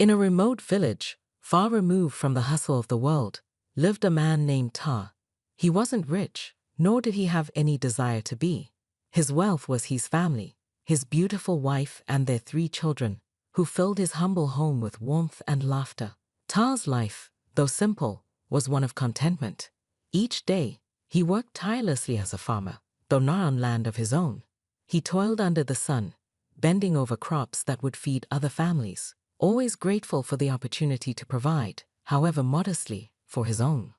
In a remote village, far removed from the hustle of the world, lived a man named Ta. He wasn't rich, nor did he have any desire to be. His wealth was his family, his beautiful wife and their 3 children, who filled his humble home with warmth and laughter. Ta's life, though simple, was one of contentment. Each day, he worked tirelessly as a farmer, though not on land of his own. He toiled under the sun, bending over crops that would feed other families, always grateful for the opportunity to provide, however modestly, for his own.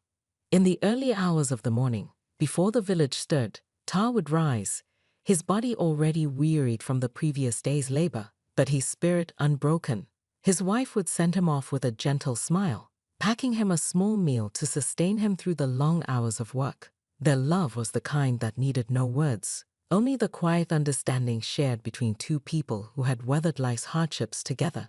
In the early hours of the morning, before the village stirred, Ta would rise, his body already wearied from the previous day's labor, but his spirit unbroken. His wife would send him off with a gentle smile, packing him a small meal to sustain him through the long hours of work. Their love was the kind that needed no words, only the quiet understanding shared between 2 people who had weathered life's hardships together.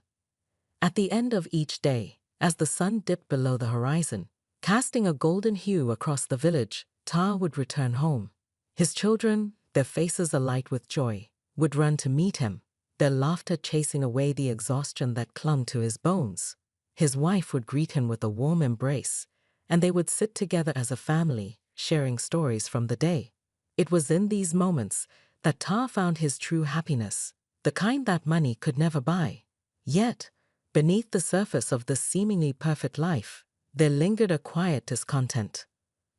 At the end of each day, as the sun dipped below the horizon, casting a golden hue across the village, Ta would return home. His children, their faces alight with joy, would run to meet him, their laughter chasing away the exhaustion that clung to his bones. His wife would greet him with a warm embrace, and they would sit together as a family, sharing stories from the day. It was in these moments that Ta found his true happiness, the kind that money could never buy. Yet, beneath the surface of this seemingly perfect life, there lingered a quiet discontent.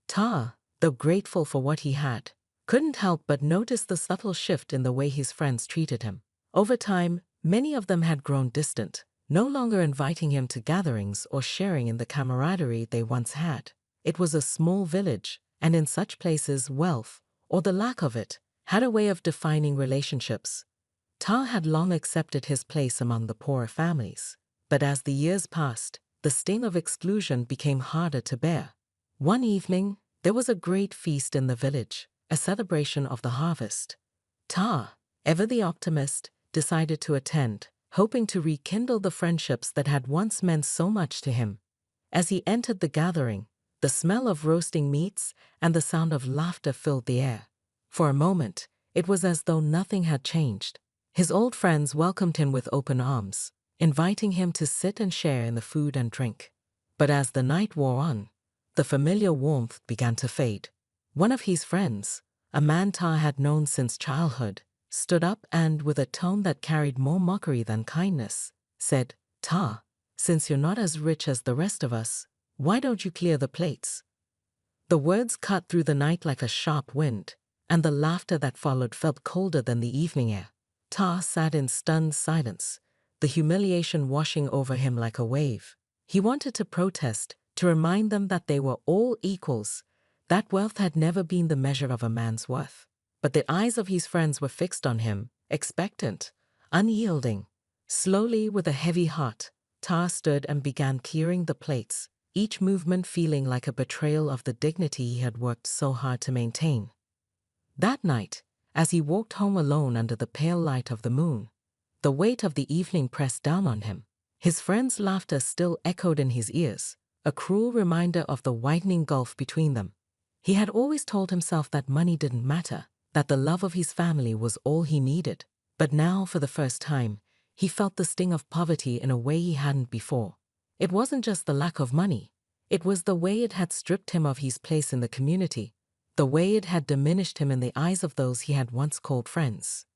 Ta, though grateful for what he had, couldn't help but notice the subtle shift in the way his friends treated him. Over time, many of them had grown distant, no longer inviting him to gatherings or sharing in the camaraderie they once had. It was a small village, and in such places wealth, or the lack of it, had a way of defining relationships. Ta had long accepted his place among the poorer families, but as the years passed, the sting of exclusion became harder to bear. One evening, there was a great feast in the village, a celebration of the harvest. Ta, ever the optimist, decided to attend, hoping to rekindle the friendships that had once meant so much to him. As he entered the gathering, the smell of roasting meats and the sound of laughter filled the air. For a moment, it was as though nothing had changed. His old friends welcomed him with open arms, inviting him to sit and share in the food and drink. But as the night wore on, the familiar warmth began to fade. One of his friends, a man Ta had known since childhood, stood up and, with a tone that carried more mockery than kindness, said, "Ta, since you're not as rich as the rest of us, why don't you clear the plates?" The words cut through the night like a sharp wind, and the laughter that followed felt colder than the evening air. Ta sat in stunned silence, the humiliation washing over him like a wave. He wanted to protest, to remind them that they were all equals, that wealth had never been the measure of a man's worth. But the eyes of his friends were fixed on him, expectant, unyielding. Slowly, with a heavy heart, Ta stood and began clearing the plates, each movement feeling like a betrayal of the dignity he had worked so hard to maintain. That night, as he walked home alone under the pale light of the moon, the weight of the evening pressed down on him. His friends' laughter still echoed in his ears, a cruel reminder of the widening gulf between them. He had always told himself that money didn't matter, that the love of his family was all he needed. But now, for the first time, he felt the sting of poverty in a way he hadn't before. It wasn't just the lack of money. It was the way it had stripped him of his place in the community, the way it had diminished him in the eyes of those he had once called friends.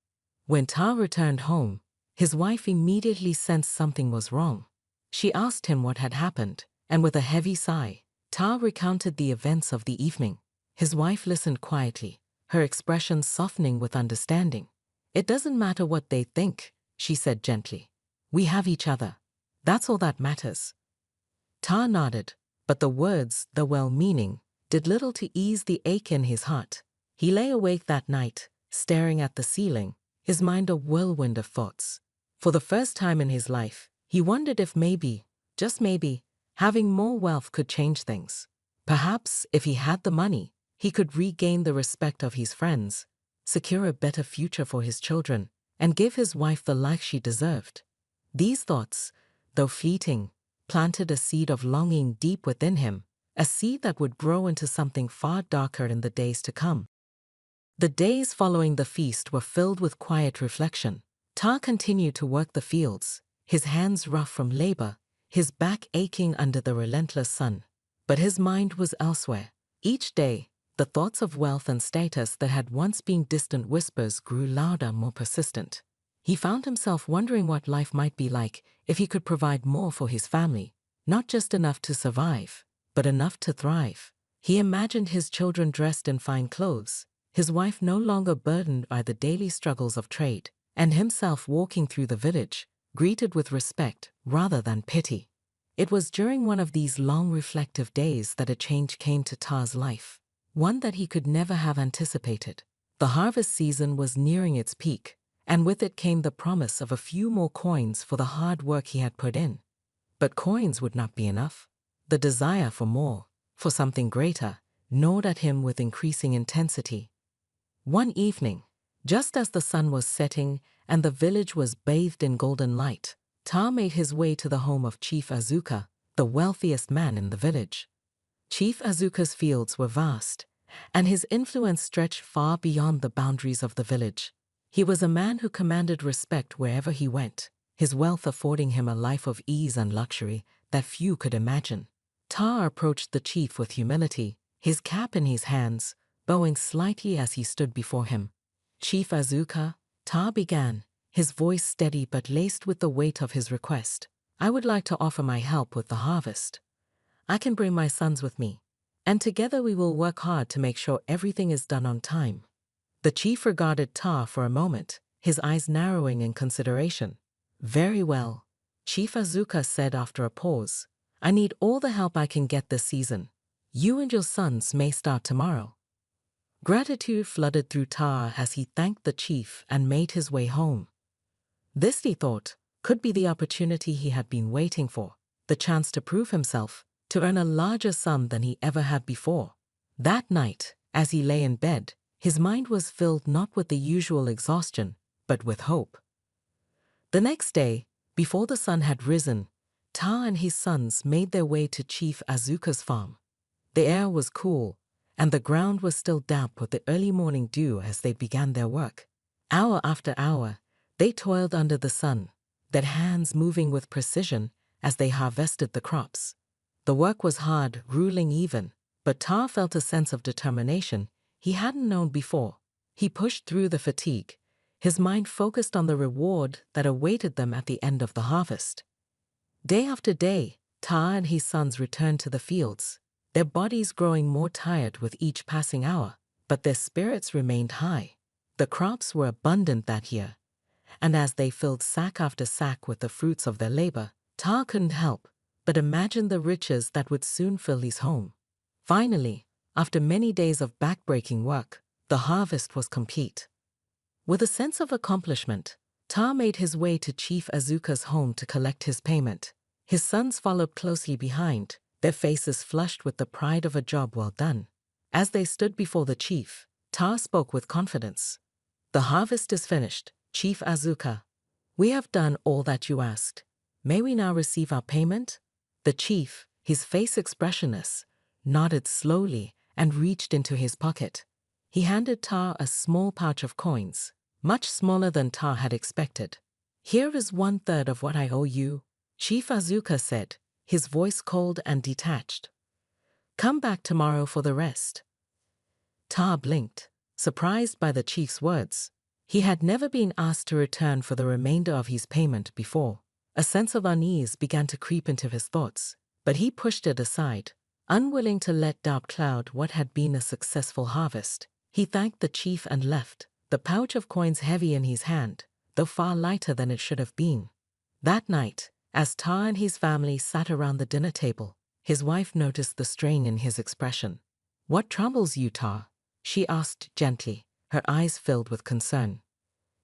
When Ta returned home, his wife immediately sensed something was wrong. She asked him what had happened, and with a heavy sigh, Ta recounted the events of the evening. His wife listened quietly, her expression softening with understanding. "It doesn't matter what they think," she said gently. "We have each other. That's all that matters." Ta nodded, but the words, though well-meaning, did little to ease the ache in his heart. He lay awake that night, staring at the ceiling, his mind a whirlwind of thoughts. For the first time in his life, he wondered if maybe, just maybe, having more wealth could change things. Perhaps, if he had the money, he could regain the respect of his friends, secure a better future for his children, and give his wife the life she deserved. These thoughts, though fleeting, planted a seed of longing deep within him, a seed that would grow into something far darker in the days to come. The days following the feast were filled with quiet reflection. Ta continued to work the fields, his hands rough from labor, his back aching under the relentless sun. But his mind was elsewhere. Each day, the thoughts of wealth and status that had once been distant whispers grew louder, more persistent. He found himself wondering what life might be like if he could provide more for his family, not just enough to survive, but enough to thrive. He imagined his children dressed in fine clothes, his wife no longer burdened by the daily struggles of trade, and himself walking through the village, greeted with respect rather than pity. It was during one of these long reflective days that a change came to Ta's life, one that he could never have anticipated. The harvest season was nearing its peak, and with it came the promise of a few more coins for the hard work he had put in. But coins would not be enough. The desire for more, for something greater, gnawed at him with increasing intensity. One evening, just as the sun was setting and the village was bathed in golden light, Ta made his way to the home of Chief Azuka, the wealthiest man in the village. Chief Azuka's fields were vast, and his influence stretched far beyond the boundaries of the village. He was a man who commanded respect wherever he went, his wealth affording him a life of ease and luxury that few could imagine. Ta approached the chief with humility, his cap in his hands, bowing slightly as he stood before him. "Chief Azuka," Ta began, his voice steady but laced with the weight of his request, "I would like to offer my help with the harvest. I can bring my sons with me, and together we will work hard to make sure everything is done on time." The chief regarded Ta for a moment, his eyes narrowing in consideration. "Very well," Chief Azuka said after a pause. "I need all the help I can get this season. You and your sons may start tomorrow." Gratitude flooded through Ta as he thanked the chief and made his way home. This, he thought, could be the opportunity he had been waiting for, the chance to prove himself, to earn a larger sum than he ever had before. That night, as he lay in bed, his mind was filled not with the usual exhaustion, but with hope. The next day, before the sun had risen, Ta and his sons made their way to Chief Azuka's farm. The air was cool, and the ground was still damp with the early morning dew as they began their work. Hour after hour, they toiled under the sun, their hands moving with precision as they harvested the crops. The work was hard, grueling even, but Ta felt a sense of determination he hadn't known before. He pushed through the fatigue, his mind focused on the reward that awaited them at the end of the harvest. Day after day, Ta and his sons returned to the fields, their bodies growing more tired with each passing hour, but their spirits remained high. The crops were abundant that year, and as they filled sack after sack with the fruits of their labor, Ta couldn't help but imagine the riches that would soon fill his home. Finally, after many days of back-breaking work, the harvest was complete. With a sense of accomplishment, Ta made his way to Chief Azuka's home to collect his payment. His sons followed closely behind, their faces flushed with the pride of a job well done. As they stood before the chief, Ta spoke with confidence. "The harvest is finished, Chief Azuka. We have done all that you asked. May we now receive our payment?" The chief, his face expressionless, nodded slowly and reached into his pocket. He handed Ta a small pouch of coins, much smaller than Ta had expected. "Here is 1/3 of what I owe you," Chief Azuka said, his voice cold and detached. "Come back tomorrow for the rest." Ta blinked, surprised by the chief's words. He had never been asked to return for the remainder of his payment before. A sense of unease began to creep into his thoughts, but he pushed it aside, unwilling to let doubt cloud what had been a successful harvest. He thanked the chief and left, the pouch of coins heavy in his hand, though far lighter than it should have been. That night, as Ta and his family sat around the dinner table, his wife noticed the strain in his expression. "What troubles you, Ta?" she asked gently, her eyes filled with concern.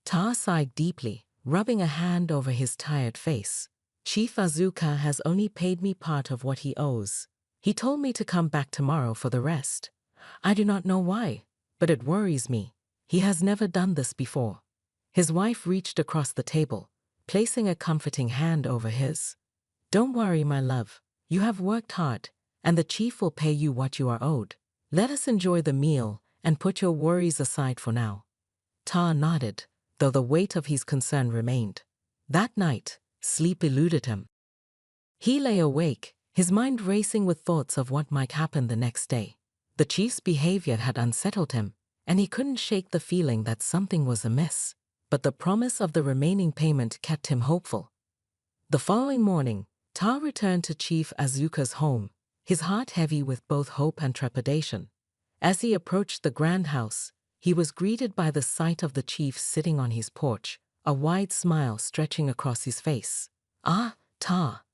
Ta sighed deeply, rubbing a hand over his tired face. "Chief Azuka has only paid me part of what he owes. He told me to come back tomorrow for the rest. I do not know why, but it worries me. He has never done this before." His wife reached across the table, placing a comforting hand over his. "Don't worry, my love. You have worked hard, and the chief will pay you what you are owed. Let us enjoy the meal and put your worries aside for now." Ta nodded, though the weight of his concern remained. That night, sleep eluded him. He lay awake, his mind racing with thoughts of what might happen the next day. The chief's behavior had unsettled him, and he couldn't shake the feeling that something was amiss. But the promise of the remaining payment kept him hopeful. The following morning, Ta returned to Chief Azuka's home, his heart heavy with both hope and trepidation. As he approached the grand house, he was greeted by the sight of the chief sitting on his porch, a wide smile stretching across his face. "Ah, Ta,"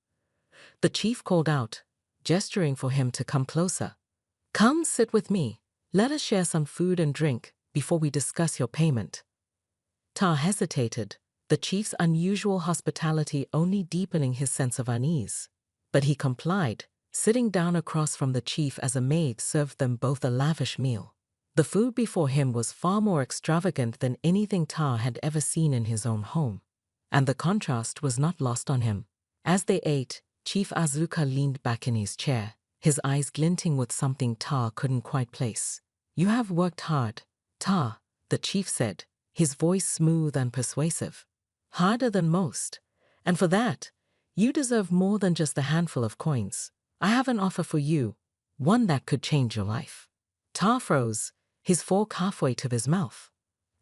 the chief called out, gesturing for him to come closer. "Come sit with me. Let us share some food and drink before we discuss your payment." Ta hesitated, the chief's unusual hospitality only deepening his sense of unease. But he complied, sitting down across from the chief as a maid served them both a lavish meal. The food before him was far more extravagant than anything Ta had ever seen in his own home. And the contrast was not lost on him. As they ate, Chief Azuka leaned back in his chair, his eyes glinting with something Ta couldn't quite place. "You have worked hard, Ta," the chief said, his voice smooth and persuasive. "Harder than most. And for that, you deserve more than just a handful of coins. I have an offer for you, one that could change your life." Ta froze, his fork halfway to his mouth.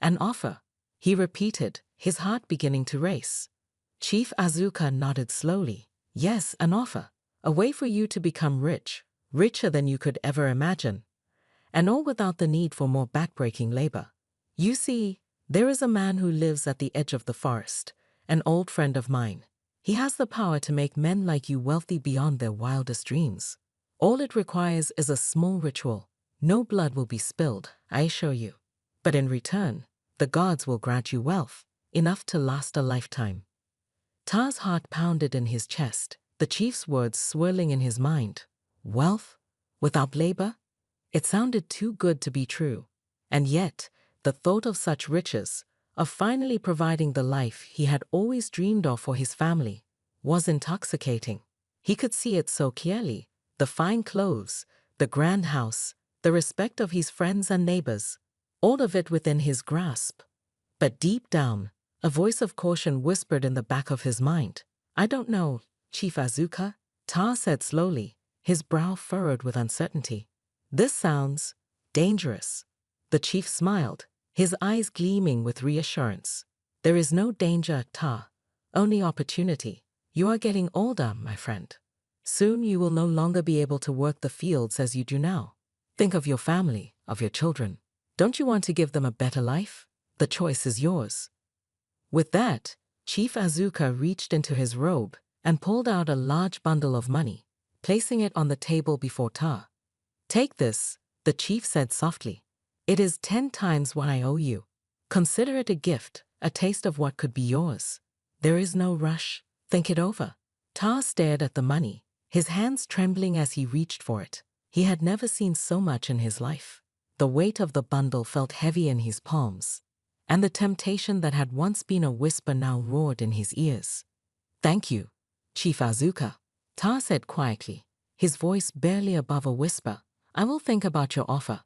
"An offer," he repeated, his heart beginning to race. Chief Azuka nodded slowly. "Yes, an offer. A way for you to become rich, richer than you could ever imagine. And all without the need for more backbreaking labor. You see, there is a man who lives at the edge of the forest, an old friend of mine. He has the power to make men like you wealthy beyond their wildest dreams. All it requires is a small ritual. No blood will be spilled, I assure you. But in return, the gods will grant you wealth, enough to last a lifetime." Ta's heart pounded in his chest, the chief's words swirling in his mind. Wealth? Without labor? It sounded too good to be true. And yet, the thought of such riches, of finally providing the life he had always dreamed of for his family, was intoxicating. He could see it so clearly, the fine clothes, the grand house, the respect of his friends and neighbors, all of it within his grasp. But deep down, a voice of caution whispered in the back of his mind. "I don't know, Chief Azuka," Ta said slowly, his brow furrowed with uncertainty. "This sounds dangerous." The chief smiled, his eyes gleaming with reassurance. "There is no danger, Ta, only opportunity. You are getting older, my friend. Soon you will no longer be able to work the fields as you do now. Think of your family, of your children. Don't you want to give them a better life? The choice is yours." With that, Chief Azuka reached into his robe and pulled out a large bundle of money, placing it on the table before Ta. "Take this," the chief said softly. "It is 10 times what I owe you. Consider it a gift, a taste of what could be yours. There is no rush. Think it over." Ta stared at the money, his hands trembling as he reached for it. He had never seen so much in his life. The weight of the bundle felt heavy in his palms, and the temptation that had once been a whisper now roared in his ears. "Thank you, Chief Azuka," Ta said quietly, his voice barely above a whisper. "I will think about your offer."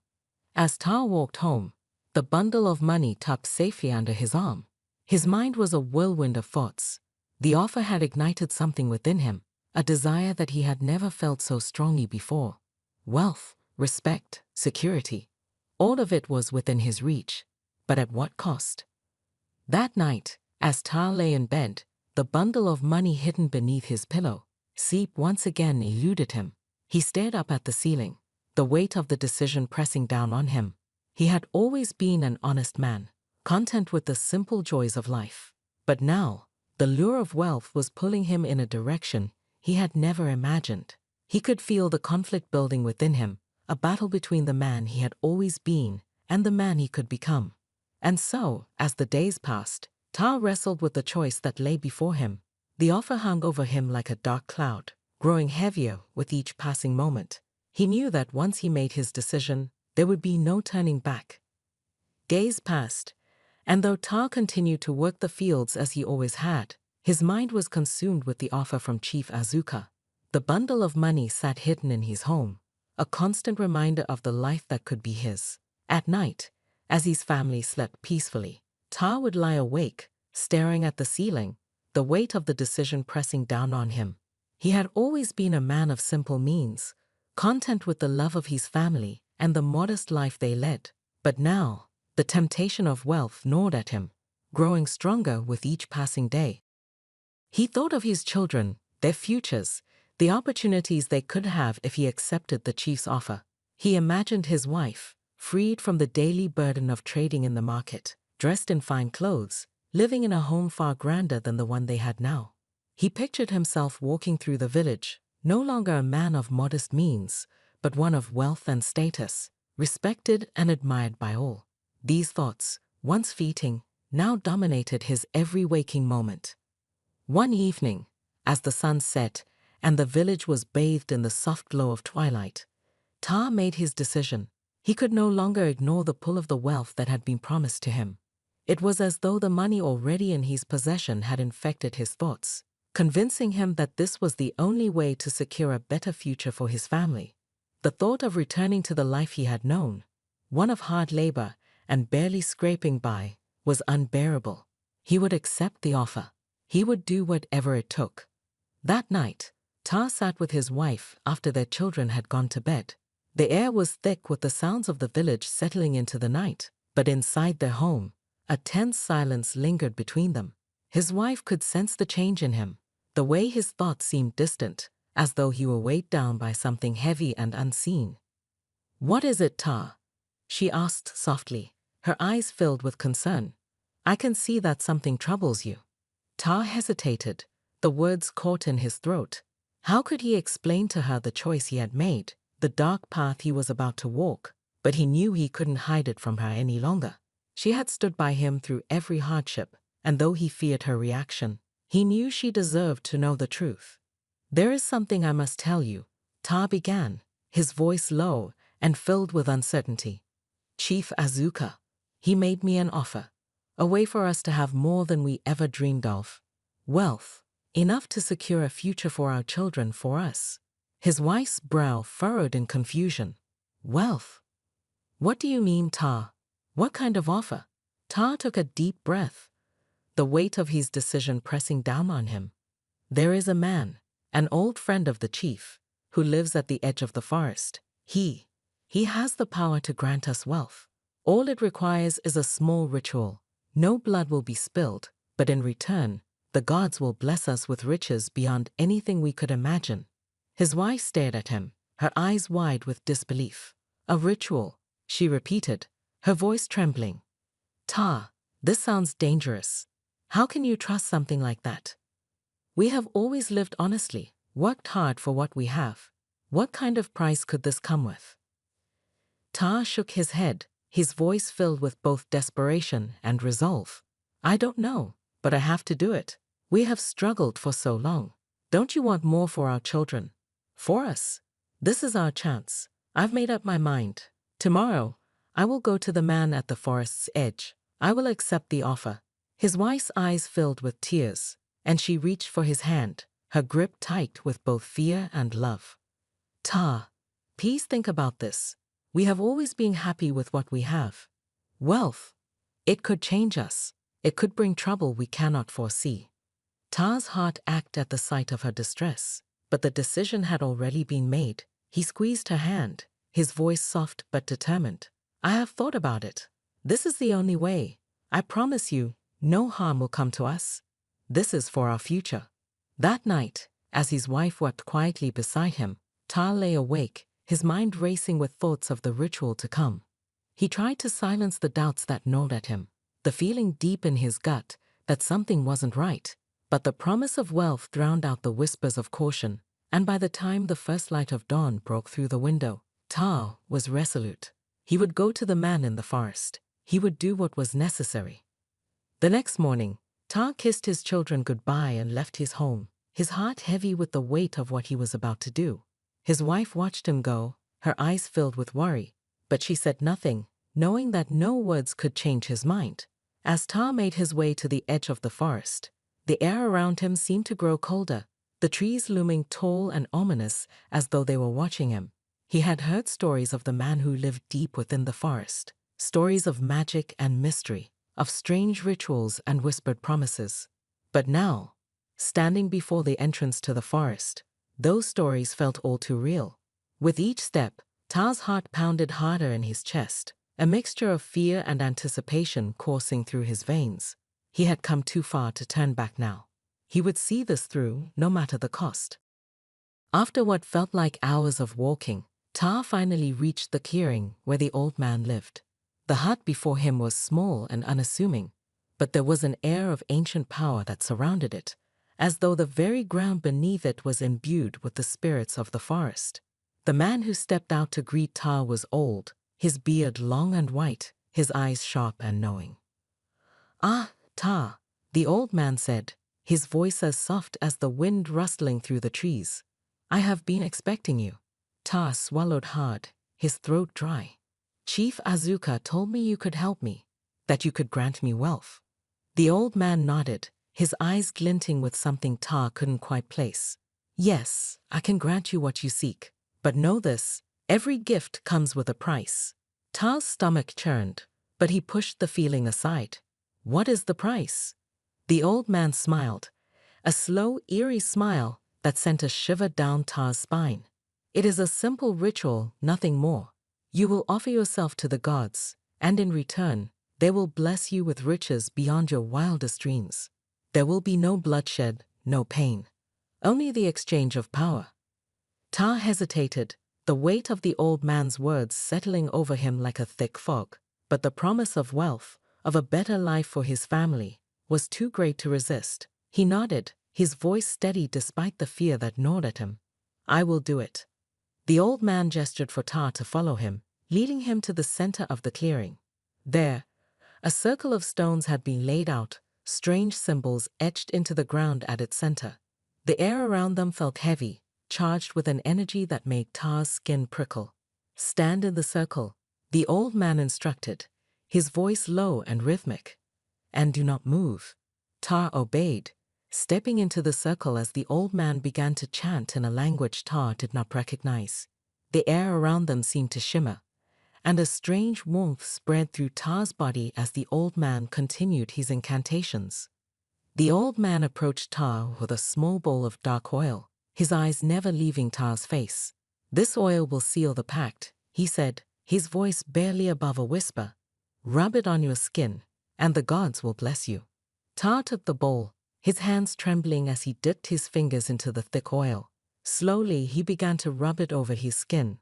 As Ta walked home, the bundle of money tucked safely under his arm, his mind was a whirlwind of thoughts. The offer had ignited something within him, a desire that he had never felt so strongly before. Wealth, respect, security, all of it was within his reach. But at what cost? That night, as Ta lay in bed, the bundle of money hidden beneath his pillow, sleep once again eluded him. He stared up at the ceiling, the weight of the decision pressing down on him. He had always been an honest man, content with the simple joys of life. But now, the lure of wealth was pulling him in a direction he had never imagined. He could feel the conflict building within him, a battle between the man he had always been and the man he could become. And so, as the days passed, Ta wrestled with the choice that lay before him. The offer hung over him like a dark cloud, growing heavier with each passing moment. He knew that once he made his decision, there would be no turning back. Days passed, and though Ta continued to work the fields as he always had, his mind was consumed with the offer from Chief Azuka. The bundle of money sat hidden in his home, a constant reminder of the life that could be his. At night, as his family slept peacefully, Ta would lie awake, staring at the ceiling, the weight of the decision pressing down on him. He had always been a man of simple means, content with the love of his family and the modest life they led. But now, the temptation of wealth gnawed at him, growing stronger with each passing day. He thought of his children, their futures, the opportunities they could have if he accepted the chief's offer. He imagined his wife, freed from the daily burden of trading in the market, dressed in fine clothes, living in a home far grander than the one they had now. He pictured himself walking through the village, no longer a man of modest means, but one of wealth and status, respected and admired by all. These thoughts, once fleeting, now dominated his every waking moment. One evening, as the sun set and the village was bathed in the soft glow of twilight, Tar made his decision. He could no longer ignore the pull of the wealth that had been promised to him. It was as though the money already in his possession had infected his thoughts, convincing him that this was the only way to secure a better future for his family. The thought of returning to the life he had known, one of hard labor and barely scraping by, was unbearable. He would accept the offer. He would do whatever it took. That night, Tar sat with his wife after their children had gone to bed. The air was thick with the sounds of the village settling into the night, but inside their home, a tense silence lingered between them. His wife could sense the change in him, the way his thoughts seemed distant, as though he were weighed down by something heavy and unseen. "What is it, Tar?" she asked softly, her eyes filled with concern. "I can see that something troubles you." Tar hesitated, the words caught in his throat. How could he explain to her the choice he had made, the dark path he was about to walk? But he knew he couldn't hide it from her any longer. She had stood by him through every hardship, and though he feared her reaction, he knew she deserved to know the truth. "There is something I must tell you," Tar began, his voice low and filled with uncertainty. "Chief Azuka, he made me an offer, a way for us to have more than we ever dreamed of. Wealth, enough to secure a future for our children, for us." His wife's brow furrowed in confusion. "Wealth? What do you mean, Tar? What kind of offer?" Tar took a deep breath, the weight of his decision pressing down on him. "There is a man, an old friend of the chief, who lives at the edge of the forest. He has the power to grant us wealth. All it requires is a small ritual. No blood will be spilled, but in return, the gods will bless us with riches beyond anything we could imagine." His wife stared at him, her eyes wide with disbelief. "A ritual," she repeated, her voice trembling. "Tar, this sounds dangerous. How can you trust something like that? We have always lived honestly, worked hard for what we have. What kind of price could this come with?" Tar shook his head, his voice filled with both desperation and resolve. "I don't know, but I have to do it. We have struggled for so long. Don't you want more for our children? For us? This is our chance. I've made up my mind. Tomorrow, I will go to the man at the forest's edge. I will accept the offer." His wife's eyes filled with tears, and she reached for his hand, her grip tight with both fear and love. "Tar, please think about this. We have always been happy with what we have. Wealth, it could change us. It could bring trouble we cannot foresee." Tar's heart ached at the sight of her distress, but the decision had already been made. He squeezed her hand, his voice soft but determined. "I have thought about it. This is the only way. I promise you, no harm will come to us. This is for our future." That night, as his wife wept quietly beside him, Tar lay awake, his mind racing with thoughts of the ritual to come. He tried to silence the doubts that gnawed at him, the feeling deep in his gut that something wasn't right. But the promise of wealth drowned out the whispers of caution, and by the time the first light of dawn broke through the window, Tar was resolute. He would go to the man in the forest. He would do what was necessary. The next morning, Tar kissed his children goodbye and left his home, his heart heavy with the weight of what he was about to do. His wife watched him go, her eyes filled with worry, but she said nothing, knowing that no words could change his mind. As Tar made his way to the edge of the forest, the air around him seemed to grow colder, the trees looming tall and ominous as though they were watching him. He had heard stories of the man who lived deep within the forest, stories of magic and mystery, of strange rituals and whispered promises. But now, standing before the entrance to the forest. Those stories felt all too real. With each step, Ta's heart pounded harder in his chest, a mixture of fear and anticipation coursing through his veins. He had come too far to turn back now. He would see this through, no matter the cost. After what felt like hours of walking, Ta finally reached the clearing where the old man lived. The hut before him was small and unassuming, but there was an air of ancient power that surrounded it, as though the very ground beneath it was imbued with the spirits of the forest. The man who stepped out to greet Ta was old, his beard long and white, his eyes sharp and knowing. "Ah, Ta," the old man said, his voice as soft as the wind rustling through the trees. "I have been expecting you." Ta swallowed hard, his throat dry. "Chief Azuka told me you could help me, that you could grant me wealth." The old man nodded, his eyes glinting with something Ta couldn't quite place. "Yes, I can grant you what you seek, but know this, every gift comes with a price." Ta's stomach churned, but he pushed the feeling aside. "What is the price?" The old man smiled, a slow, eerie smile that sent a shiver down Ta's spine. "It is a simple ritual, nothing more. You will offer yourself to the gods, and in return, they will bless you with riches beyond your wildest dreams. There will be no bloodshed, no pain, only the exchange of power." Ta hesitated, the weight of the old man's words settling over him like a thick fog. But the promise of wealth, of a better life for his family, was too great to resist. He nodded, his voice steady despite the fear that gnawed at him. "I will do it." The old man gestured for Ta to follow him, leading him to the center of the clearing. There, a circle of stones had been laid out, strange symbols etched into the ground at its center. The air around them felt heavy, charged with an energy that made Ta's skin prickle. "Stand in the circle," the old man instructed, his voice low and rhythmic. "And do not move." Ta obeyed, stepping into the circle as the old man began to chant in a language Ta did not recognize. The air around them seemed to shimmer, and a strange warmth spread through Ta's body as the old man continued his incantations. The old man approached Ta with a small bowl of dark oil, his eyes never leaving Ta's face. "This oil will seal the pact," he said, his voice barely above a whisper. "Rub it on your skin, and the gods will bless you." Ta took the bowl, his hands trembling as he dipped his fingers into the thick oil. Slowly, he began to rub it over his skin,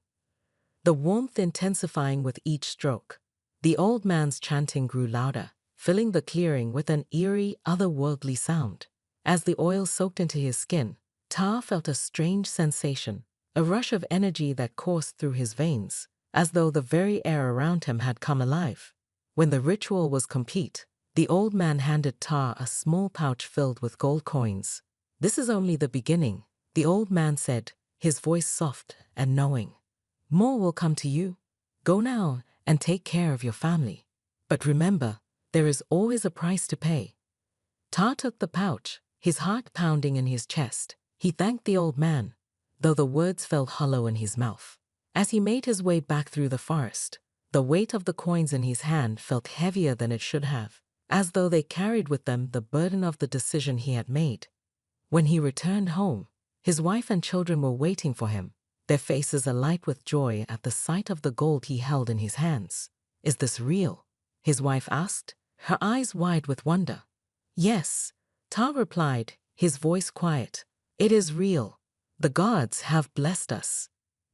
the warmth intensifying with each stroke. The old man's chanting grew louder, filling the clearing with an eerie, otherworldly sound. As the oil soaked into his skin, Ta felt a strange sensation, a rush of energy that coursed through his veins, as though the very air around him had come alive. When the ritual was complete, the old man handed Ta a small pouch filled with gold coins. "This is only the beginning," the old man said, his voice soft and knowing. "More will come to you. Go now and take care of your family. But remember, there is always a price to pay." Ta took the pouch, his heart pounding in his chest. He thanked the old man, though the words fell hollow in his mouth. As he made his way back through the forest, the weight of the coins in his hand felt heavier than it should have, as though they carried with them the burden of the decision he had made. When he returned home, his wife and children were waiting for him, their faces alight with joy at the sight of the gold he held in his hands. "Is this real?" his wife asked, her eyes wide with wonder. "Yes," Ta replied, his voice quiet. "It is real. The gods have blessed us."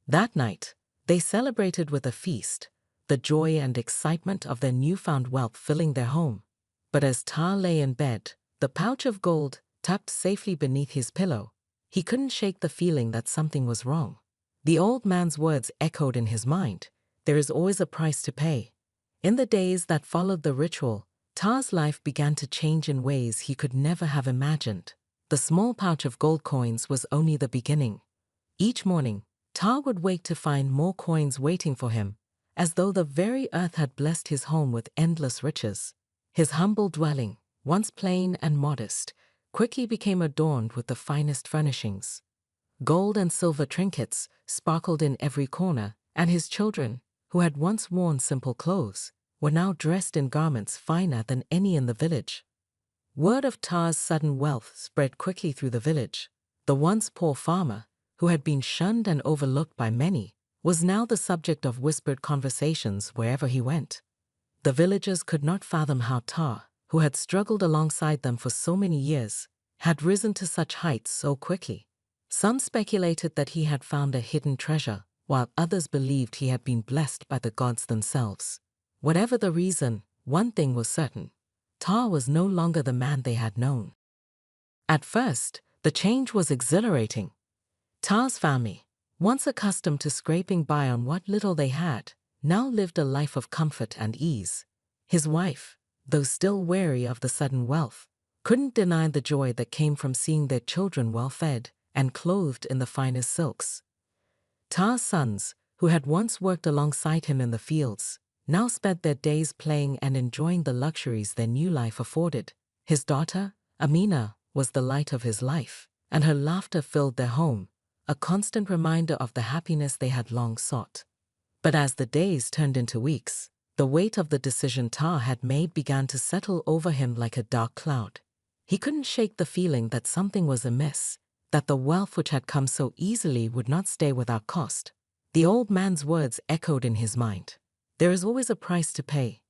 That night, they celebrated with a feast, the joy and excitement of their newfound wealth filling their home. But as Ta lay in bed, the pouch of gold tucked safely beneath his pillow, he couldn't shake the feeling that something was wrong. The old man's words echoed in his mind. There is always a price to pay. In the days that followed the ritual, Ta's life began to change in ways he could never have imagined. The small pouch of gold coins was only the beginning. Each morning, Ta would wake to find more coins waiting for him, as though the very earth had blessed his home with endless riches. His humble dwelling, once plain and modest, quickly became adorned with the finest furnishings. Gold and silver trinkets sparkled in every corner, and his children, who had once worn simple clothes, were now dressed in garments finer than any in the village. Word of Tar's sudden wealth spread quickly through the village. The once poor farmer, who had been shunned and overlooked by many, was now the subject of whispered conversations wherever he went. The villagers could not fathom how Tar, who had struggled alongside them for so many years, had risen to such heights so quickly. Some speculated that he had found a hidden treasure, while others believed he had been blessed by the gods themselves. Whatever the reason, one thing was certain: Tar was no longer the man they had known. At first, the change was exhilarating. Tar's family, once accustomed to scraping by on what little they had, now lived a life of comfort and ease. His wife, though still wary of the sudden wealth, couldn't deny the joy that came from seeing their children well fed and clothed in the finest silks. Tar's sons, who had once worked alongside him in the fields, now spent their days playing and enjoying the luxuries their new life afforded. His daughter, Amina, was the light of his life, and her laughter filled their home, a constant reminder of the happiness they had long sought. But as the days turned into weeks, the weight of the decision Tar had made began to settle over him like a dark cloud. He couldn't shake the feeling that something was amiss, that the wealth which had come so easily would not stay without cost. The old man's words echoed in his mind. There is always a price to pay.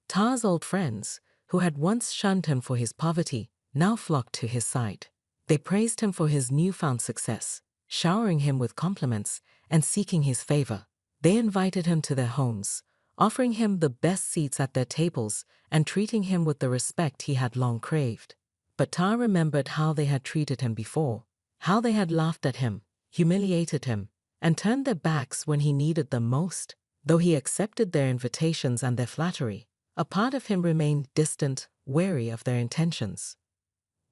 Tar's old friends, who had once shunned him for his poverty, now flocked to his side. They praised him for his newfound success, showering him with compliments and seeking his favor. They invited him to their homes, offering him the best seats at their tables and treating him with the respect he had long craved. But Tar remembered how they had treated him before, how they had laughed at him, humiliated him, and turned their backs when he needed them most. Though he accepted their invitations and their flattery, a part of him remained distant, wary of their intentions.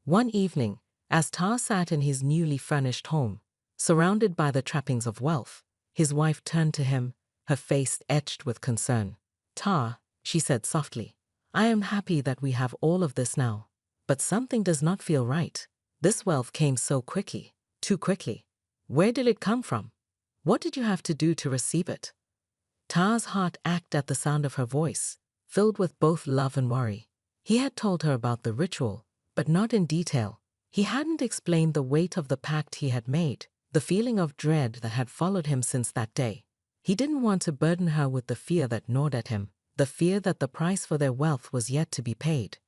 One evening, as Tar sat in his newly furnished home, surrounded by the trappings of wealth, his wife turned to him, her face etched with concern. "Tar," she said softly, "I am happy that we have all of this now, but something does not feel right. This wealth came so quickly, too quickly. Where did it come from? What did you have to do to receive it?" Tar's heart ached at the sound of her voice, filled with both love and worry. He had told her about the ritual, but not in detail. He hadn't explained the weight of the pact he had made, the feeling of dread that had followed him since that day. He didn't want to burden her with the fear that gnawed at him, the fear that the price for their wealth was yet to be paid.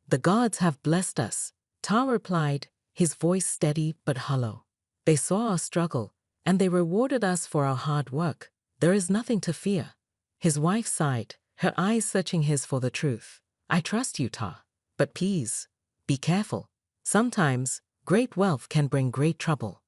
"The gods have blessed us," Tar replied, his voice steady but hollow. "They saw our struggle, and they rewarded us for our hard work. There is nothing to fear." His wife sighed, her eyes searching his for the truth. "I trust you, Tar, but please, be careful. Sometimes, great wealth can bring great trouble."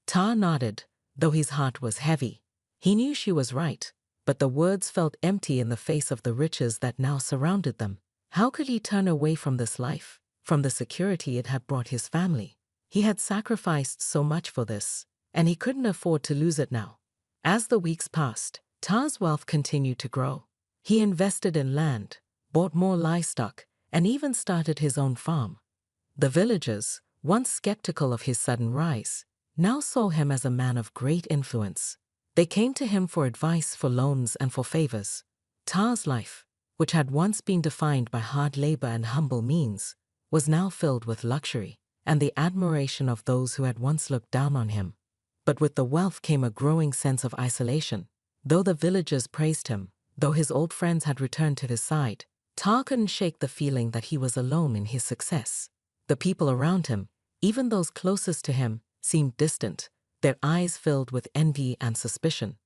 Tar nodded, though his heart was heavy. He knew she was right, but the words felt empty in the face of the riches that now surrounded them. How could he turn away from this life, from the security it had brought his family? He had sacrificed so much for this, and he couldn't afford to lose it now. As the weeks passed, Tar's wealth continued to grow. He invested in land, bought more livestock, and even started his own farm. The villagers, once skeptical of his sudden rise, now saw him as a man of great influence. They came to him for advice, for loans, and for favors. Tar's life, which had once been defined by hard labor and humble means, was now filled with luxury and the admiration of those who had once looked down on him. But with the wealth came a growing sense of isolation. Though the villagers praised him, though his old friends had returned to his side, Tar couldn't shake the feeling that he was alone in his success. The people around him, even those closest to him, seemed distant, their eyes filled with envy and suspicion.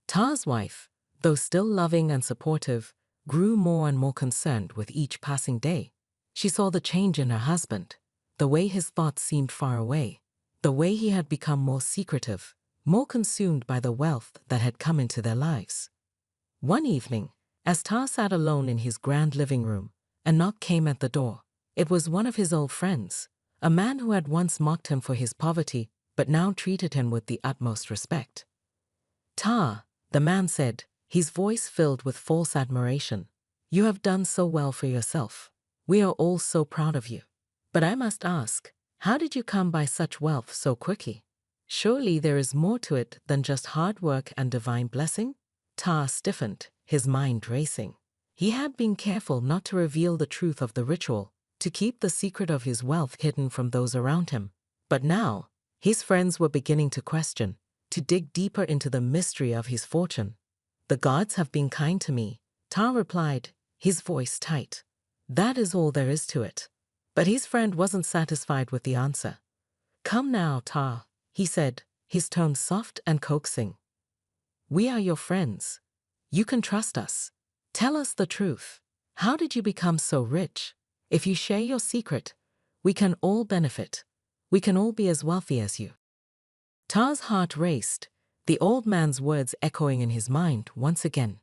Tar's wife, though still loving and supportive, grew more and more concerned with each passing day. She saw the change in her husband, the way his thoughts seemed far away, the way he had become more secretive, more consumed by the wealth that had come into their lives. One evening, as Tar sat alone in his grand living room, a knock came at the door. It was one of his old friends, a man who had once mocked him for his poverty, but now treated him with the utmost respect. "Tar," the man said, his voice filled with false admiration, "you have done so well for yourself. We are all so proud of you. But I must ask, how did you come by such wealth so quickly? Surely there is more to it than just hard work and divine blessing?" Tar stiffened, his mind racing. He had been careful not to reveal the truth of the ritual, to keep the secret of his wealth hidden from those around him. But now, his friends were beginning to question, to dig deeper into the mystery of his fortune. "The gods have been kind to me," Ta replied, his voice tight. "That is all there is to it." But his friend wasn't satisfied with the answer. "Come now, Ta," he said, his tone soft and coaxing. "We are your friends. You can trust us. Tell us the truth. How did you become so rich? If you share your secret, we can all benefit. We can all be as wealthy as you." Ta's heart raced, the old man's words echoing in his mind once again.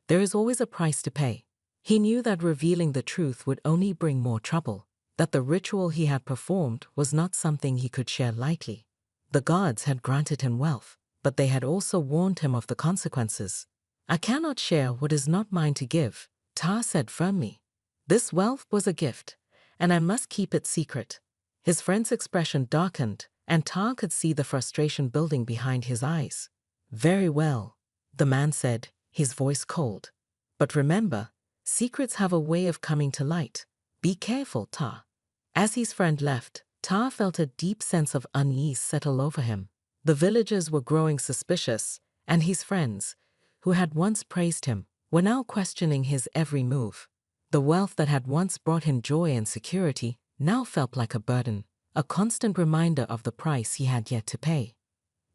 There is always a price to pay. He knew that revealing the truth would only bring more trouble, that the ritual he had performed was not something he could share lightly. The gods had granted him wealth, but they had also warned him of the consequences. "I cannot share what is not mine to give," Ta said firmly. "This wealth was a gift, and I must keep it secret." His friend's expression darkened, and Ta could see the frustration building behind his eyes. "Very well," the man said, his voice cold. "But remember, secrets have a way of coming to light. Be careful, Ta." As his friend left, Ta felt a deep sense of unease settle over him. The villagers were growing suspicious, and his friends, who had once praised him, were now questioning his every move. The wealth that had once brought him joy and security now felt like a burden, a constant reminder of the price he had yet to pay.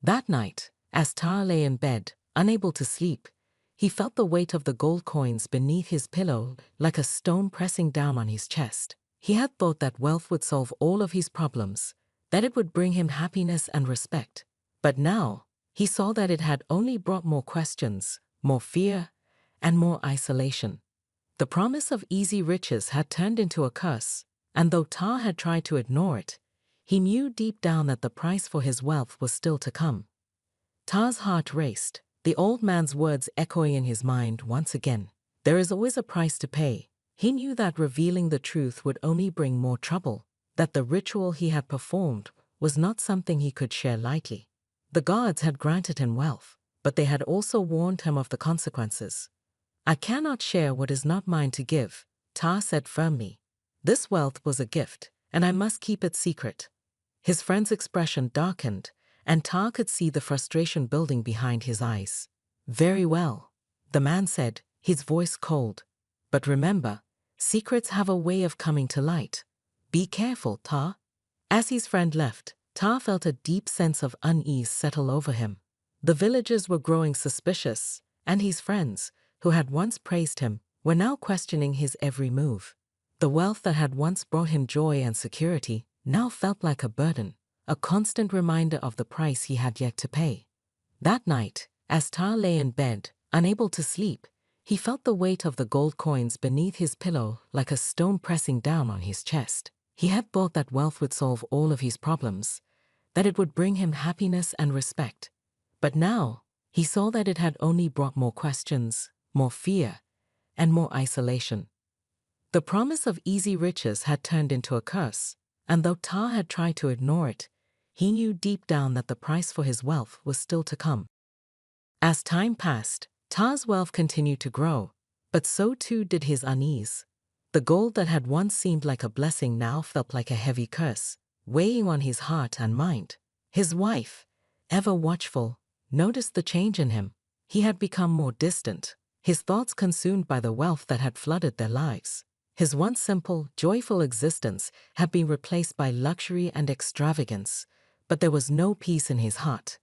That night, as Ta lay in bed, unable to sleep, he felt the weight of the gold coins beneath his pillow like a stone pressing down on his chest. He had thought that wealth would solve all of his problems, that it would bring him happiness and respect. But now, he saw that it had only brought more questions, more fear, and more isolation. The promise of easy riches had turned into a curse, and though Ta had tried to ignore it, he knew deep down that the price for his wealth was still to come. Ta's heart raced, the old man's words echoing in his mind once again. There is always a price to pay. He knew that revealing the truth would only bring more trouble, that the ritual he had performed was not something he could share lightly. The gods had granted him wealth, but they had also warned him of the consequences. "I cannot share what is not mine to give," Ta said firmly. "This wealth was a gift, and I must keep it secret." His friend's expression darkened, and Ta could see the frustration building behind his eyes. "Very well," the man said, his voice cold. "But remember, secrets have a way of coming to light. Be careful, Ta." As his friend left, Ta felt a deep sense of unease settle over him. The villagers were growing suspicious, and his friends, who had once praised him, were now questioning his every move. The wealth that had once brought him joy and security now felt like a burden, a constant reminder of the price he had yet to pay. That night, as Ta lay in bed, unable to sleep, he felt the weight of the gold coins beneath his pillow like a stone pressing down on his chest. He had thought that wealth would solve all of his problems, that it would bring him happiness and respect. But now, he saw that it had only brought more questions, more fear, and more isolation. The promise of easy riches had turned into a curse, and though Ta had tried to ignore it, he knew deep down that the price for his wealth was still to come. As time passed, Ta's wealth continued to grow, but so too did his unease. The gold that had once seemed like a blessing now felt like a heavy curse, weighing on his heart and mind. His wife, ever watchful, noticed the change in him. He had become more distant, his thoughts consumed by the wealth that had flooded their lives. His once simple, joyful existence had been replaced by luxury and extravagance, but there was no peace in his heart.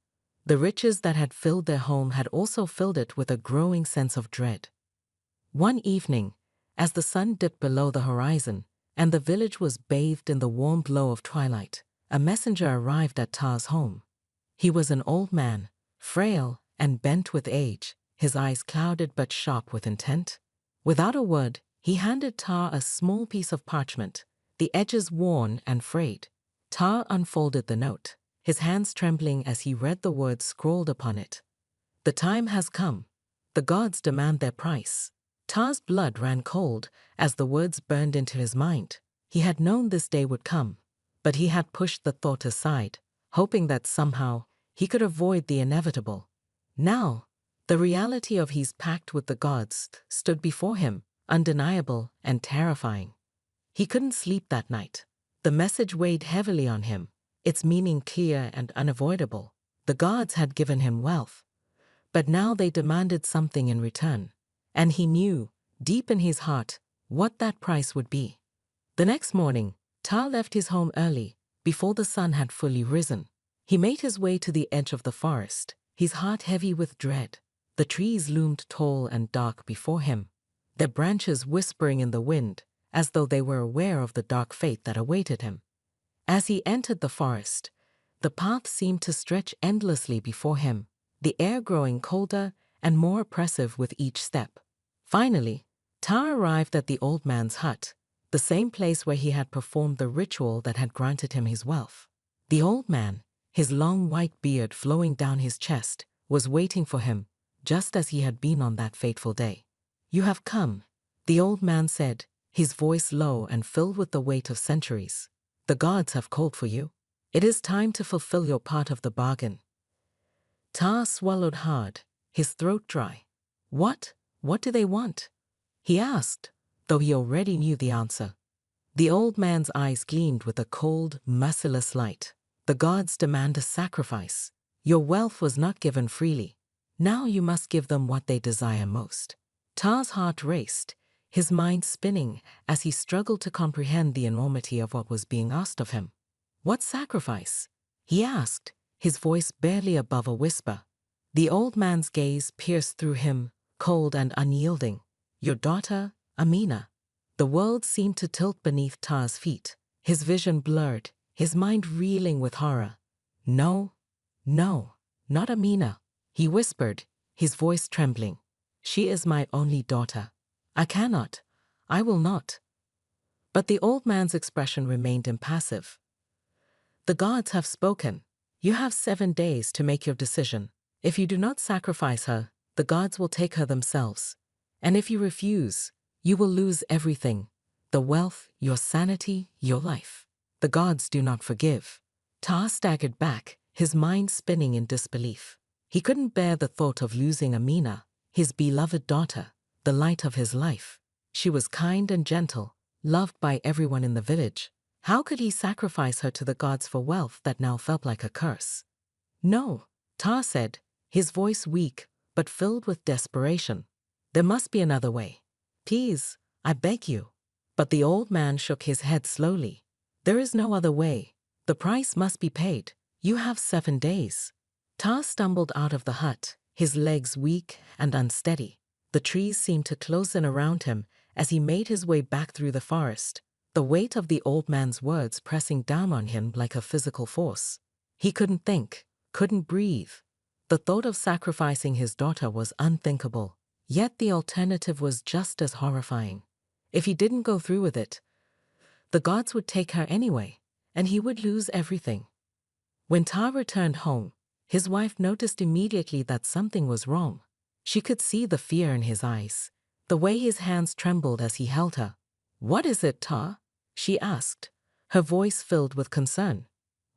The riches that had filled their home had also filled it with a growing sense of dread. One evening, as the sun dipped below the horizon and the village was bathed in the warm glow of twilight, a messenger arrived at Ta's home. He was an old man, frail and bent with age, his eyes clouded but sharp with intent. Without a word, he handed Ta a small piece of parchment, the edges worn and frayed. Ta unfolded the note, his hands trembling as he read the words scrawled upon it. "The time has come. The gods demand their price." Ta's blood ran cold as the words burned into his mind. He had known this day would come, but he had pushed the thought aside, hoping that somehow he could avoid the inevitable. Now, the reality of his pact with the gods stood before him, undeniable and terrifying. He couldn't sleep that night. The message weighed heavily on him, its meaning clear and unavoidable. The gods had given him wealth, but now they demanded something in return. And he knew, deep in his heart, what that price would be. The next morning, Ta left his home early, before the sun had fully risen. He made his way to the edge of the forest, his heart heavy with dread. The trees loomed tall and dark before him, their branches whispering in the wind, as though they were aware of the dark fate that awaited him. As he entered the forest, the path seemed to stretch endlessly before him, the air growing colder and more oppressive with each step. Finally, Ta arrived at the old man's hut, the same place where he had performed the ritual that had granted him his wealth. The old man, his long white beard flowing down his chest, was waiting for him, just as he had been on that fateful day. "You have come," the old man said, his voice low and filled with the weight of centuries. "The gods have called for you. It is time to fulfill your part of the bargain." Ta swallowed hard, his throat dry. What do they want?" he asked, though he already knew the answer. The old man's eyes gleamed with a cold, merciless light. "The gods demand a sacrifice. Your wealth was not given freely. Now you must give them what they desire most." Ta's heart raced, his mind spinning as he struggled to comprehend the enormity of what was being asked of him. "What sacrifice?" he asked, his voice barely above a whisper. The old man's gaze pierced through him, cold and unyielding. "Your daughter, Amina." The world seemed to tilt beneath Ta's feet, his vision blurred, his mind reeling with horror. No, not Amina," he whispered, his voice trembling. "She is my only daughter. I will not." But the old man's expression remained impassive. "The gods have spoken. You have 7 days to make your decision. If you do not sacrifice her, the gods will take her themselves. And if you refuse, you will lose everything: the wealth, your sanity, your life. The gods do not forgive." Ta staggered back, his mind spinning in disbelief. He couldn't bear the thought of losing Amina, his beloved daughter, the light of his life. She was kind and gentle, loved by everyone in the village. How could he sacrifice her to the gods for wealth that now felt like a curse? "No," Ta said, his voice weak but filled with desperation. "There must be another way. Please, I beg you." But the old man shook his head slowly. "There is no other way. The price must be paid. You have 7 days." Ta stumbled out of the hut, his legs weak and unsteady. The trees seemed to close in around him as he made his way back through the forest, the weight of the old man's words pressing down on him like a physical force. He couldn't think, couldn't breathe. The thought of sacrificing his daughter was unthinkable, yet the alternative was just as horrifying. If he didn't go through with it, the gods would take her anyway, and he would lose everything. When Ta returned home, his wife noticed immediately that something was wrong. She could see the fear in his eyes, the way his hands trembled as he held her. "What is it, Ta?" she asked, her voice filled with concern.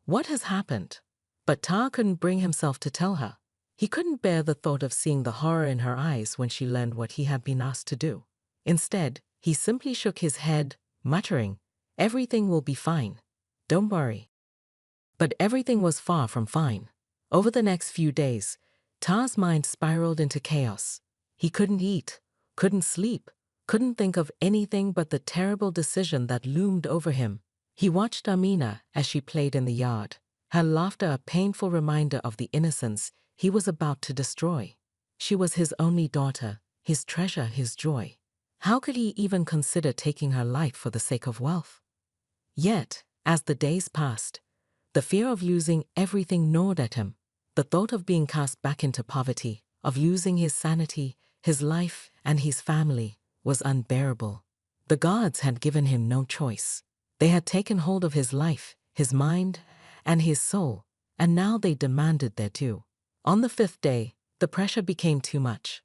"What has happened?" But Ta couldn't bring himself to tell her. He couldn't bear the thought of seeing the horror in her eyes when she learned what he had been asked to do. Instead, he simply shook his head, muttering, "Everything will be fine. Don't worry." But everything was far from fine. Over the next few days, Ta's mind spiraled into chaos. He couldn't eat, couldn't sleep, couldn't think of anything but the terrible decision that loomed over him. He watched Amina as she played in the yard, her laughter a painful reminder of the innocence he was about to destroy. She was his only daughter, his treasure, his joy. How could he even consider taking her life for the sake of wealth? Yet, as the days passed, the fear of losing everything gnawed at him. The thought of being cast back into poverty, of losing his sanity, his life, and his family was unbearable. The gods had given him no choice. They had taken hold of his life, his mind, and his soul, and now they demanded their due. On the 5th day, the pressure became too much.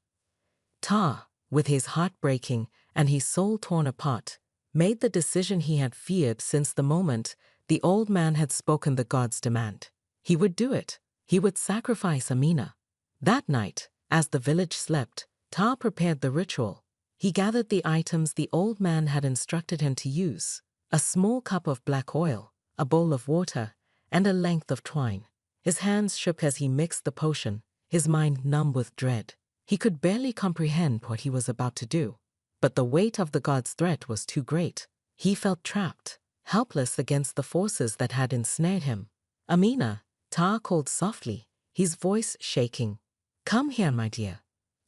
Ta, with his heart breaking and his soul torn apart, made the decision he had feared since the moment the old man had spoken the god's demand. He would do it. He would sacrifice Amina. That night, as the village slept, Ta prepared the ritual. He gathered the items the old man had instructed him to use: a small cup of black oil, a bowl of water, and a length of twine. His hands shook as he mixed the potion, his mind numb with dread. He could barely comprehend what he was about to do. But the weight of the god's threat was too great. He felt trapped, helpless against the forces that had ensnared him. "Amina," Ta called softly, his voice shaking. "Come here, my dear."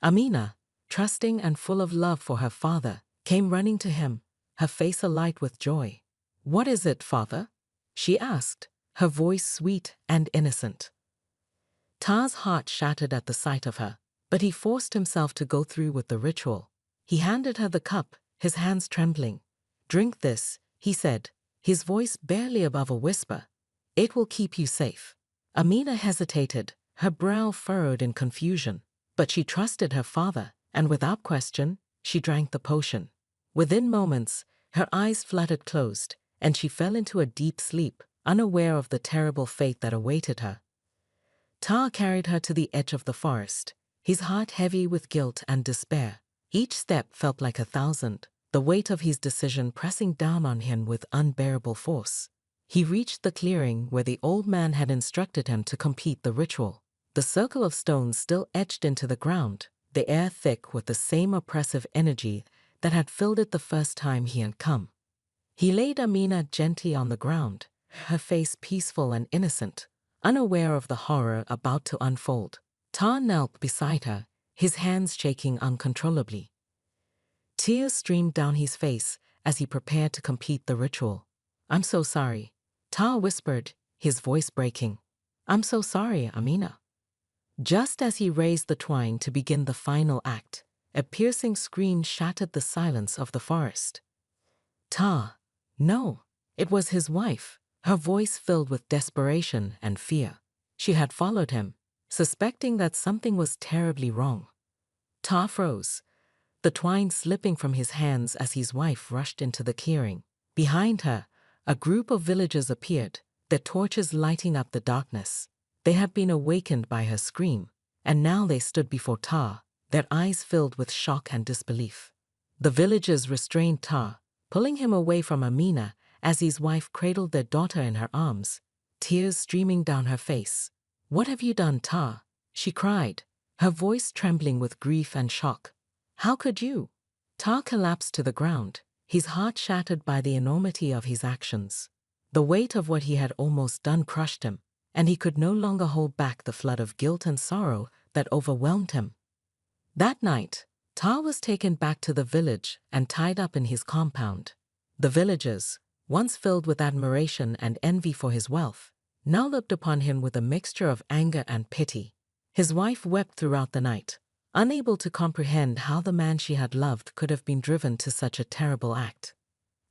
Amina, trusting and full of love for her father, came running to him, her face alight with joy. "What is it, father?" she asked, her voice sweet and innocent. Ta's heart shattered at the sight of her, but he forced himself to go through with the ritual. He handed her the cup, his hands trembling. "Drink this," he said, his voice barely above a whisper. "It will keep you safe." Amina hesitated, her brow furrowed in confusion, but she trusted her father, and without question, she drank the potion. Within moments, her eyes fluttered closed, and she fell into a deep sleep, unaware of the terrible fate that awaited her. Ta carried her to the edge of the forest, his heart heavy with guilt and despair. Each step felt like 1,000, the weight of his decision pressing down on him with unbearable force. He reached the clearing where the old man had instructed him to complete the ritual. The circle of stones still etched into the ground, the air thick with the same oppressive energy that had filled it the first time he had come. He laid Amina gently on the ground, her face peaceful and innocent, unaware of the horror about to unfold. Ta knelt beside her, his hands shaking uncontrollably. Tears streamed down his face as he prepared to complete the ritual. "I'm so sorry," Ta whispered, his voice breaking. "I'm so sorry, Amina." Just as he raised the twine to begin the final act, a piercing scream shattered the silence of the forest. "Ta!" No, it was his wife, her voice filled with desperation and fear. She had followed him, suspecting that something was terribly wrong. Ta froze, the twine slipping from his hands as his wife rushed into the clearing. Behind her, a group of villagers appeared, their torches lighting up the darkness. They had been awakened by her scream, and now they stood before Ta, their eyes filled with shock and disbelief. The villagers restrained Ta, pulling him away from Amina as his wife cradled their daughter in her arms, tears streaming down her face. "What have you done, Ta?" she cried, her voice trembling with grief and shock. "How could you?" Ta collapsed to the ground, his heart shattered by the enormity of his actions. The weight of what he had almost done crushed him, and he could no longer hold back the flood of guilt and sorrow that overwhelmed him. That night, Ta was taken back to the village and tied up in his compound. The villagers, once filled with admiration and envy for his wealth, now looked upon him with a mixture of anger and pity. His wife wept throughout the night, unable to comprehend how the man she had loved could have been driven to such a terrible act.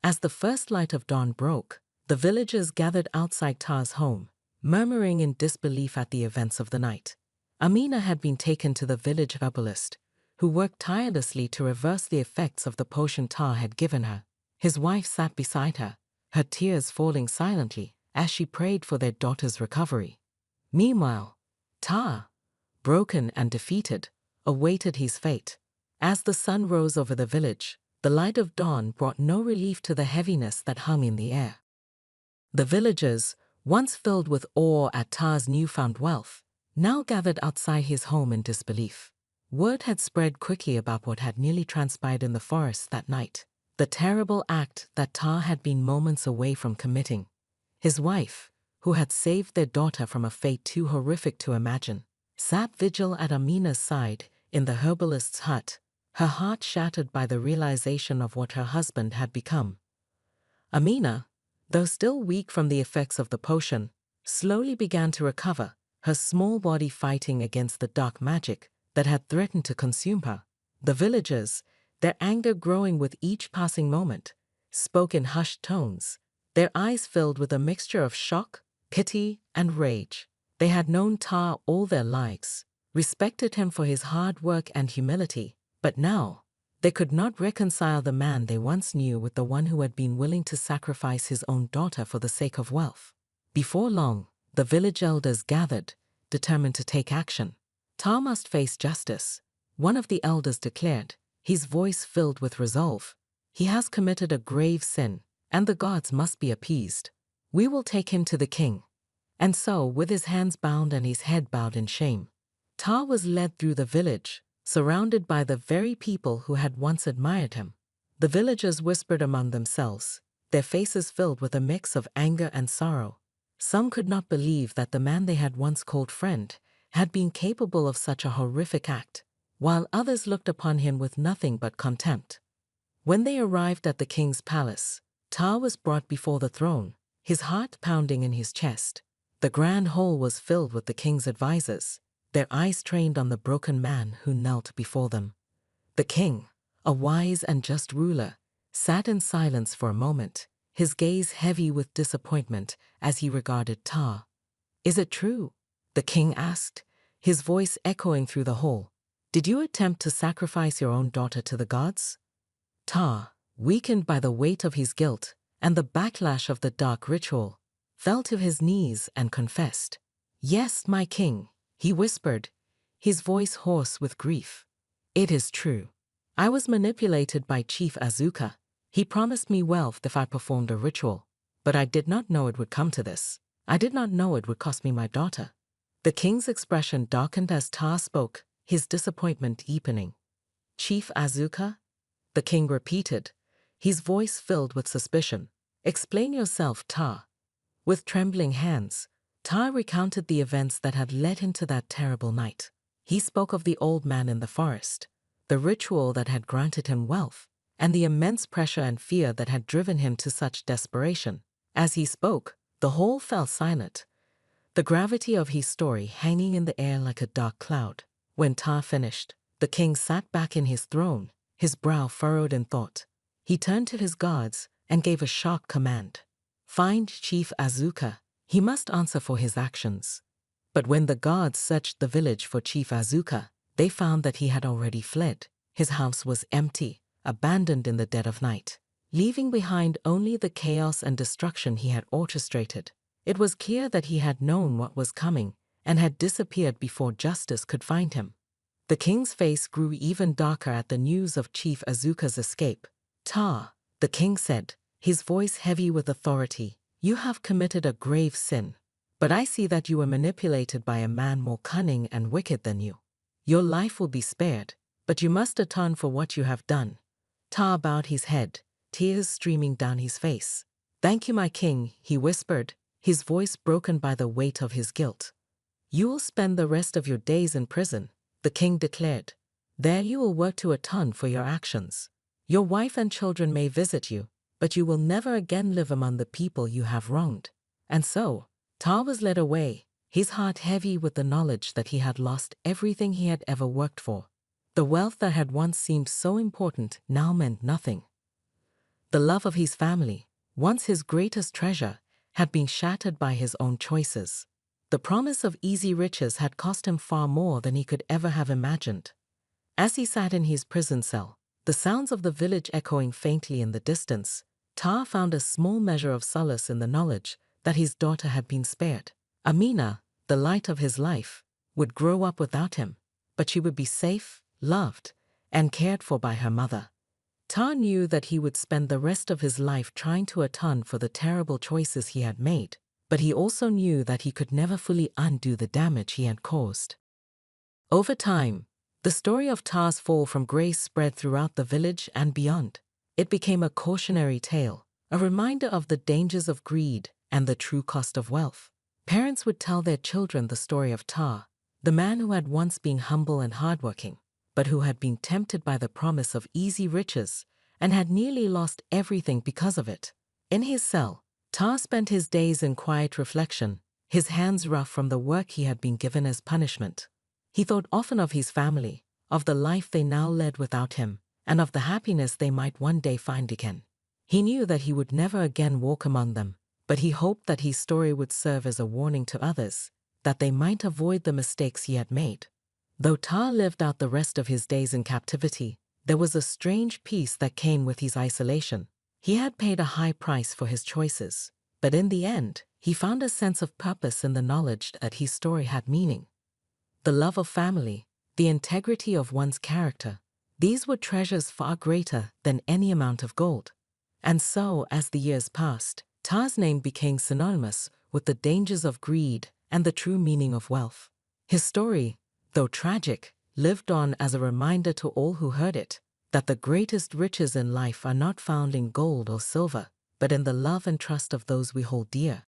As the first light of dawn broke, the villagers gathered outside Ta's home, murmuring in disbelief at the events of the night. Amina had been taken to the village herbalist, who worked tirelessly to reverse the effects of the potion Ta had given her. His wife sat beside her, her tears falling silently as she prayed for their daughter's recovery. Meanwhile, Ta, broken and defeated, awaited his fate. As the sun rose over the village, the light of dawn brought no relief to the heaviness that hung in the air. The villagers, once filled with awe at Ta's newfound wealth, now gathered outside his home in disbelief. Word had spread quickly about what had nearly transpired in the forest that night, the terrible act that Ta had been moments away from committing. His wife, who had saved their daughter from a fate too horrific to imagine, sat vigil at Amina's side in the herbalist's hut, her heart shattered by the realization of what her husband had become. Amina, though still weak from the effects of the potion, slowly began to recover, her small body fighting against the dark magic that had threatened to consume her. The villagers, their anger growing with each passing moment, spoke in hushed tones, their eyes filled with a mixture of shock, pity, and rage. They had known Ta all their lives, respected him for his hard work and humility, but now they could not reconcile the man they once knew with the one who had been willing to sacrifice his own daughter for the sake of wealth. Before long, the village elders gathered, determined to take action. Ta must face justice, one of the elders declared, his voice filled with resolve. He has committed a grave sin, and the gods must be appeased. We will take him to the king. And so, with his hands bound and his head bowed in shame, Tar was led through the village, surrounded by the very people who had once admired him. The villagers whispered among themselves, their faces filled with a mix of anger and sorrow. Some could not believe that the man they had once called friend had been capable of such a horrific act, while others looked upon him with nothing but contempt. When they arrived at the king's palace, Tar was brought before the throne, his heart pounding in his chest. The grand hall was filled with the king's advisers, their eyes trained on the broken man who knelt before them. The king, a wise and just ruler, sat in silence for a moment, his gaze heavy with disappointment as he regarded Tar. "Is it true?" the king asked, his voice echoing through the hall. "Did you attempt to sacrifice your own daughter to the gods?" Tar, weakened by the weight of his guilt and the backlash of the dark ritual, fell to his knees and confessed. "Yes, my king," he whispered, his voice hoarse with grief. "It is true. I was manipulated by Chief Azuka. He promised me wealth if I performed a ritual, but I did not know it would come to this. I did not know it would cost me my daughter." The king's expression darkened as Tar spoke, his disappointment deepening. "Chief Azuka?" the king repeated, his voice filled with suspicion. "Explain yourself, Tar." With trembling hands, Tar recounted the events that had led him to that terrible night. He spoke of the old man in the forest, the ritual that had granted him wealth, and the immense pressure and fear that had driven him to such desperation. As he spoke, the hall fell silent, the gravity of his story hanging in the air like a dark cloud. When Tar finished, the king sat back in his throne, his brow furrowed in thought. He turned to his guards and gave a sharp command. "Find Chief Azuka. He must answer for his actions." But when the guards searched the village for Chief Azuka, they found that he had already fled. His house was empty, abandoned in the dead of night, leaving behind only the chaos and destruction he had orchestrated. It was clear that he had known what was coming and had disappeared before justice could find him. The king's face grew even darker at the news of Chief Azuka's escape. "Tar," the king said, his voice heavy with authority, "you have committed a grave sin. But I see that you were manipulated by a man more cunning and wicked than you. Your life will be spared, but you must atone for what you have done." Tar bowed his head, tears streaming down his face. "Thank you, my king," he whispered, his voice broken by the weight of his guilt. "You will spend the rest of your days in prison," the king declared. "There you will work to atone for your actions. Your wife and children may visit you, but you will never again live among the people you have wronged." And so, Tar was led away, his heart heavy with the knowledge that he had lost everything he had ever worked for. The wealth that had once seemed so important now meant nothing. The love of his family, once his greatest treasure, had been shattered by his own choices. The promise of easy riches had cost him far more than he could ever have imagined. As he sat in his prison cell, the sounds of the village echoing faintly in the distance, Tar found a small measure of solace in the knowledge that his daughter had been spared. Amina, the light of his life, would grow up without him, but she would be safe, loved, and cared for by her mother. Tar knew that he would spend the rest of his life trying to atone for the terrible choices he had made, but he also knew that he could never fully undo the damage he had caused. Over time, the story of Tar's fall from grace spread throughout the village and beyond. It became a cautionary tale, a reminder of the dangers of greed and the true cost of wealth. Parents would tell their children the story of Tar, the man who had once been humble and hardworking, but who had been tempted by the promise of easy riches and had nearly lost everything because of it. In his cell, Tar spent his days in quiet reflection, his hands rough from the work he had been given as punishment. He thought often of his family, of the life they now led without him, and of the happiness they might one day find again. He knew that he would never again walk among them, but he hoped that his story would serve as a warning to others, that they might avoid the mistakes he had made. Though Tar lived out the rest of his days in captivity, there was a strange peace that came with his isolation. He had paid a high price for his choices, but in the end, he found a sense of purpose in the knowledge that his story had meaning. The love of family, the integrity of one's character, These were treasures far greater than any amount of gold. And so, as the years passed, Tar's name became synonymous with the dangers of greed and the true meaning of wealth. His story, though tragic, lived on as a reminder to all who heard it that the greatest riches in life are not found in gold or silver, but in the love and trust of those we hold dear.